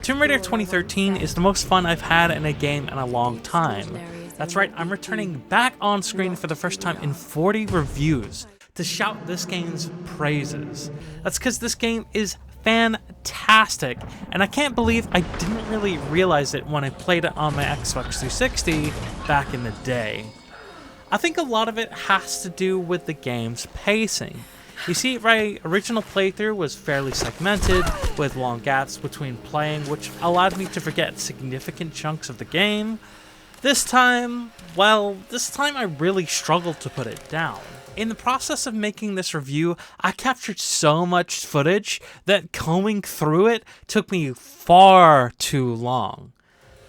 Tomb Raider 2013 is the most fun I've had in a game in a long time. That's right, I'm returning back on screen for the first time in 40 reviews to shout this game's praises. That's because this game is fantastic, and I can't believe I didn't really realize it when I played it on my Xbox 360 back in the day. I think a lot of it has to do with the game's pacing. You see, my original playthrough was fairly segmented, with long gaps between playing, which allowed me to forget significant chunks of the game. This time I really struggled to put it down. In the process of making this review, I captured so much footage that combing through it took me far too long.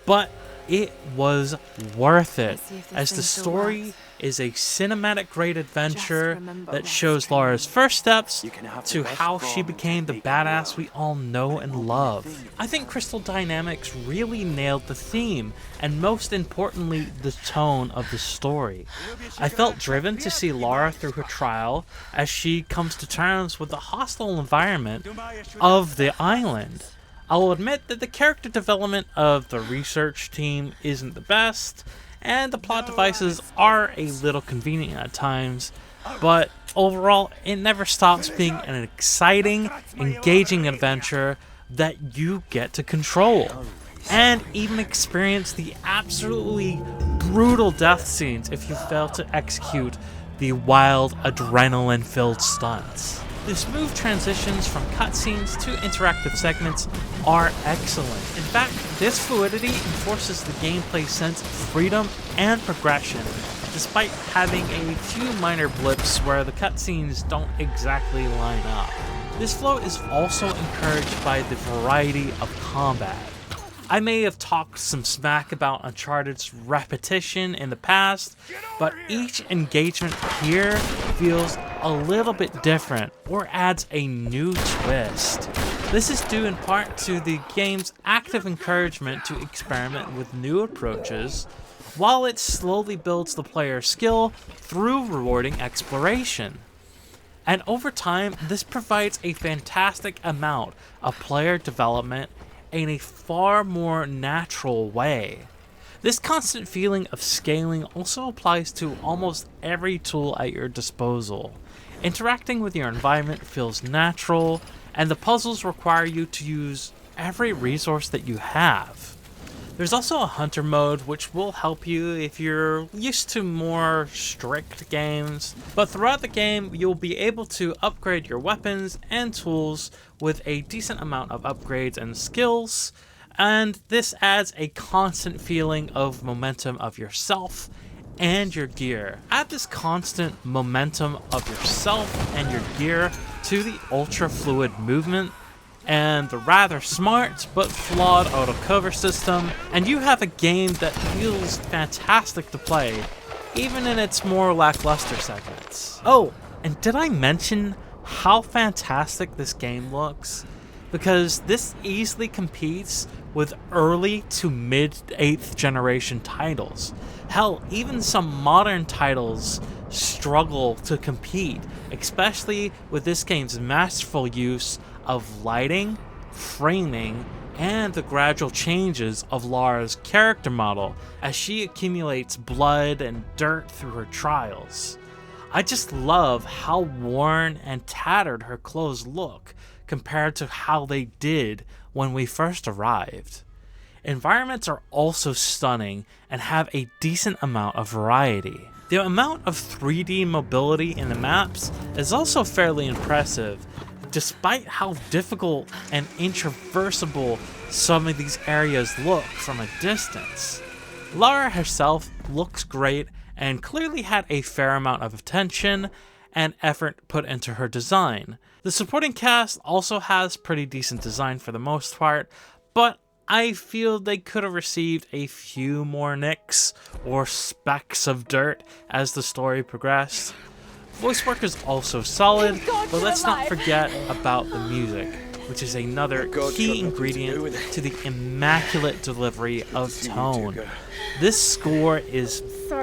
But it was worth it, as the story is a cinematic-grade adventure that shows Lara's first steps to how she became the badass we all know and love. I think Crystal Dynamics really nailed the theme, and most importantly, the tone of the story. I felt driven to see Lara through her trial as she comes to terms with the hostile environment of the island. I'll admit that the character development of the research team isn't the best, and the plot devices are a little convenient at times, but overall, it never stops being an exciting, engaging adventure that you get to control, and even experience the absolutely brutal death scenes if you fail to execute the wild, adrenaline-filled stunts. The smooth transitions from cutscenes to interactive segments are excellent. In fact, this fluidity enforces the gameplay's sense of freedom and progression, despite having a few minor blips where the cutscenes don't exactly line up. This flow is also encouraged by the variety of combat. I may have talked some smack about Uncharted's repetition in the past, but each engagement here feels a little bit different or adds a new twist. This is due in part to the game's active encouragement to experiment with new approaches, while it slowly builds the player's skill through rewarding exploration. And over time, this provides a fantastic amount of player development in a far more natural way. This constant feeling of scaling also applies to almost every tool at your disposal. Interacting with your environment feels natural, and the puzzles require you to use every resource that you have. There's also a hunter mode, which will help you if you're used to more strict games, but throughout the game you'll be able to upgrade your weapons and tools with a decent amount of upgrades and skills, and this adds a constant feeling of momentum of yourself and your gear. Add this constant momentum of yourself and your gear to the ultra fluid movement and the rather smart but flawed auto cover system, and you have a game that feels fantastic to play, even in its more lackluster segments. Oh, and did I mention how fantastic this game looks? Because this easily competes with early to mid 8th generation titles. Hell, even some modern titles struggle to compete, especially with this game's masterful use of lighting, framing, and the gradual changes of Lara's character model as she accumulates blood and dirt through her trials. I just love how worn and tattered her clothes look compared to how they did when we first arrived. Environments are also stunning and have a decent amount of variety. The amount of 3D mobility in the maps is also fairly impressive, despite how difficult and intraversable some of these areas look from a distance. Lara herself looks great and clearly had a fair amount of attention and effort put into her design. The supporting cast also has pretty decent design for the most part, but I feel they could have received a few more nicks or specks of dirt as the story progressed. Voice work is also solid, but let's not forget about the music, which is another key ingredient to the immaculate delivery of tone. This score is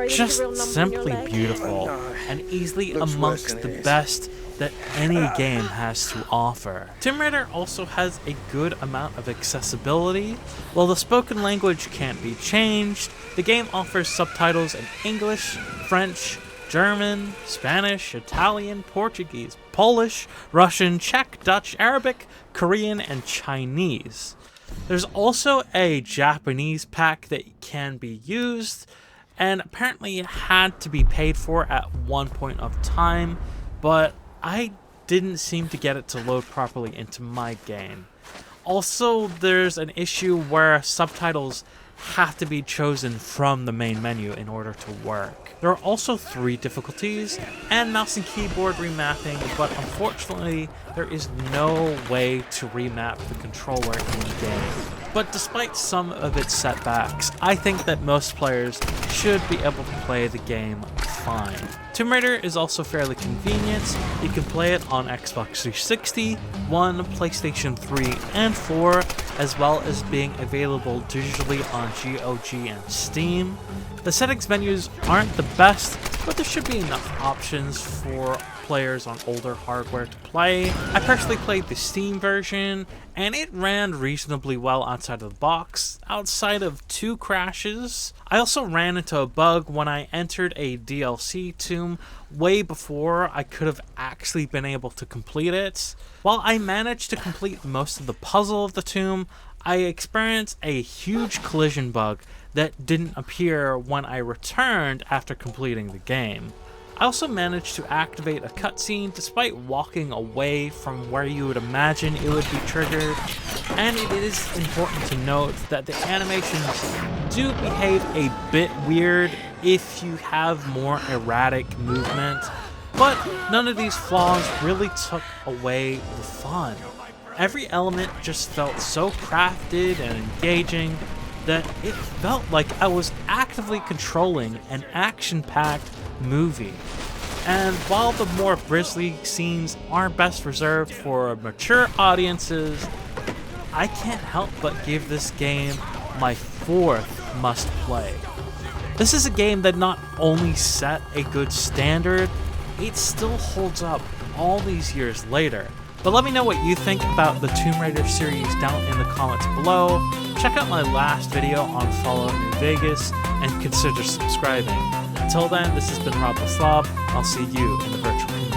Just simply beautiful, and easily amongst the best that any game has to offer. Tomb Raider also has a good amount of accessibility. While the spoken language can't be changed, the game offers subtitles in English, French, German, Spanish, Italian, Portuguese, Polish, Russian, Czech, Dutch, Arabic, Korean, and Chinese. There's also a Japanese pack that can be used, and apparently it had to be paid for at one point of time, but I didn't seem to get it to load properly into my game. Also, there's an issue where subtitles have to be chosen from the main menu in order to work. There are also 3 difficulties and mouse and keyboard remapping, but unfortunately there is no way to remap the controller in the game. But despite some of its setbacks, I think that most players should be able to play the game fine. Tomb Raider is also fairly convenient. You can play it on Xbox 360, One, PlayStation 3, and 4, as well as being available digitally on GOG and Steam. The settings menus aren't the best, but there should be enough options for players on older hardware to play. I personally played the Steam version, and it ran reasonably well outside of the box, outside of 2 crashes. I also ran into a bug when I entered a DLC tomb way before I could have actually been able to complete it. While I managed to complete most of the puzzle of the tomb, I experienced a huge collision bug that didn't appear when I returned after completing the game. I also managed to activate a cutscene despite walking away from where you would imagine it would be triggered, and it is important to note that the animations do behave a bit weird if you have more erratic movement, but none of these flaws really took away the fun. Every element just felt so crafted and engaging that it felt like I was actively controlling an action-packed movie. And while the more grisly scenes are best reserved for mature audiences, I can't help but give this game my 4th must-play. This is a game that not only set a good standard, it still holds up all these years later. But let me know what you think about the Tomb Raider series down in the comments below. Check out my last video on Fallout New Vegas and consider subscribing. Until then, this has been Rob the Slob. I'll see you in the virtual community.